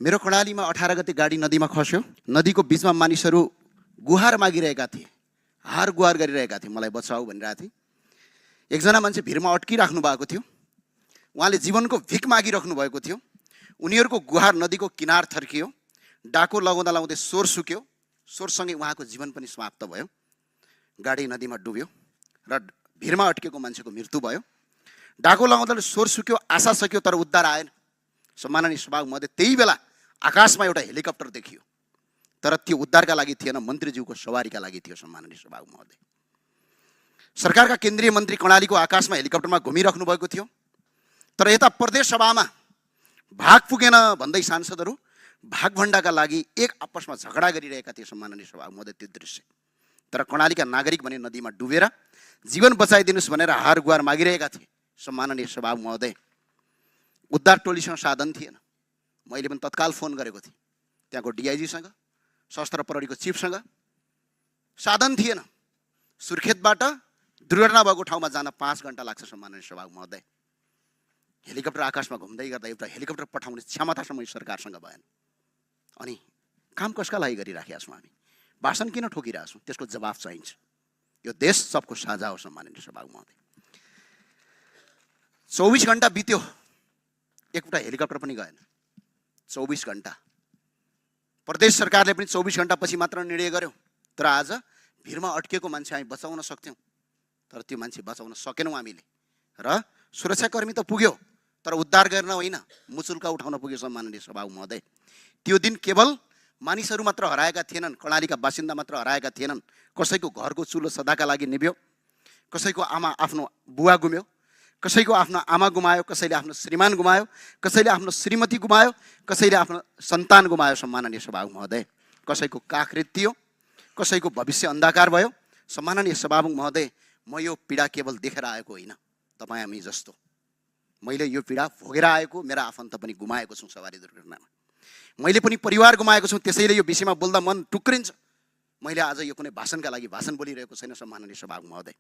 मेरो कर्णालीमा 18 गते गाडी नदीमा खस्यो। नदीको बीचमा मानिसहरू गुहार मागिरहेका थिए, हार गुहार गरिरहेका थिए, मलाई बचाऊ भनिरहेका थिए। एकजना मान्छे भिरमा अड्किराख्नु भएको थियो, उहाँले जीवनको भिख मागिराख्नु भएको थियो। उनीहरूको गुहार नदीको किनार थर्कियो, डाको लगाउँदा लगाउँदै स्वर सुक्यो, स्वरसँगै उहाँको जीवन पनि समाप्त भयो। गाडी नदीमा डुब्यो र भिरमा अड्केको मान्छेको मृत्यु भयो। डाको लगाउँदा स्वर सुक्यो, आशा सकियो, तर उद्धार आएन। सम्माननीय सभामुख महोदय, त्यही बेला आकाशमा एउटा हेलिकप्टर देखियो, तर त्यो उद्धारका लागि थिएन, मन्त्रीज्यूको सवारीका लागि थियो। सम्माननीय सभामुख महोदय, सरकारका केन्द्रीय मन्त्री कर्णालीको आकाशमा हेलिकप्टरमा घुमिराख्नु भएको थियो, तर यता प्रदेश सभामा भाग पुगेन भन्दै सांसदहरू भागभण्डाका लागि एक आपसमा झगडा गरिरहेका थिए। सम्माननीय सभामुख महोदय, त्यो दृश्य। तर कर्णालीका नागरिक भने नदीमा डुबेर जीवन बचाइदिनुस् भनेर हार गुहार मागिरहेका थिए। सम्माननीय सभामुख महोदय, उद्धार टोलीसँग साधन थिएन। मैले पनि तत्काल फोन गरेको थिएँ त्यहाँको डिआइजीसँग, सशस्त्र प्रहरीको चिफसँग। साधन थिएन। सुर्खेतबाट दुर्घटना भएको ठाउँमा जान 5 घण्टा लाग्छ। सम्माननीय सभामुख महोदय, हेलिकप्टर आकाशमा घुम्दै गर्दा एउटा हेलिकप्टर पठाउने क्षमतासम्म सरकारसँग भएन। अनि काम कसका लागि गरिराखेका छौँ हामी? भाषण किन ठोकिरहेका छौँ? त्यसको जवाफ चाहिन्छ। यो देश सबको साझा हो। सम्माननीय सभामुख महोदय, 24 घण्टा बित्यो, एकवटा हेलिकप्टर पनि गएन। 24 घण्टा। प्रदेश सरकारले पनि 24 घण्टा पछि मात्र निर्णय गर्यो। तर आज भिरमा अड्केको मान्छे हामी बचाउन सक्थ्यौँ, तर त्यो मान्छे बचाउन सकेनौँ हामीले। र सुरक्षाकर्मी त पुग्यो, तर उद्धार गर्न होइन, मुचुल्का उठाउन पुग्यो। सम्माननीय सभामुख महोदय, त्यो दिन केवल मानिसहरू मात्र हराएका थिएनन्, कर्णालीका बासिन्दा मात्र हराएका थिएनन्। कसैको घरको चुलो सदाका लागि निभ्यो, कसैको आमा आफ्नो बुवा गुम्यो, कसैको आफ्नो आमा गुमायो, कसैले आफ्नो श्रीमान गुमायो, कसैले आफ्नो श्रीमती गुमायो, कसैले आफ्नो सन्तान गुमायो। सम्माननीय सभामुख महोदय, कसैको काख रित्तियो, कसैको भविष्य अन्धकार भयो। सम्माननीय सभामुख महोदय, म यो पीडा केवल देखेर आएको होइन, तपाईँ हामी जस्तो मैले यो पीडा भोगेर आएको, मेरा आफन्त पनि गुमाएको छु सवारी दुर्घटनामा। मैले पनि परिवार गुमाएको छु, त्यसैले यो विषयमा बोल्दा मन टुक्रिन्छ। मैले आज यो कुनै भाषणका लागि भाषण बोलिरहेको छैन। सम्माननीय सभामुख महोदय,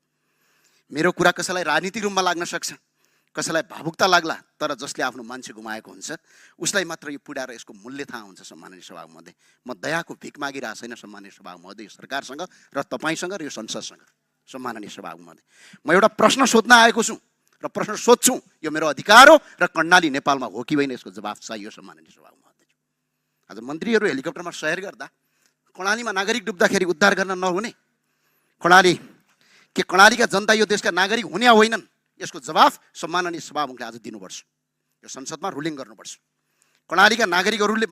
मेरो कुरा कसैलाई राजनीतिक रूपमा लाग्न सक्छ, कसैलाई भावुकता लाग्ला, तर जसले आफ्नो मान्छे गुमाएको हुन्छ उसलाई मात्र यो पीडा र यसको मूल्य थाहा हुन्छ। सम्माननीय सभामुख महोदय, म दयाको भिख मागिरहेको छैन। सम्माननीय सभामुख महोदय, यो सरकारसँग र तपाईँसँग र यो संसदसँग। सम्माननीय सभामुख महोदय, म एउटा प्रश्न सोध्न आएको छु र प्रश्न सोध्छु, यो मेरो अधिकार हो र कर्णाली नेपालमा हो कि होइन यसको जवाफ चाहियो। सम्माननीय सभामुख महोदय, आज मन्त्रीहरू हेलिकप्टरमा सहर गर्दा कर्णालीमा नागरिक डुब्दाखेरि उद्धार गर्न नहुने? कर्णालीका जनता यो देशका नागरिक हुने होइनन्? यसको जवाफ सम्माननीय सभामुखले आज दिनुपर्छ। यो संसदमा रुलिङ गर्नुपर्छ। कर्णालीका नागरिकहरूले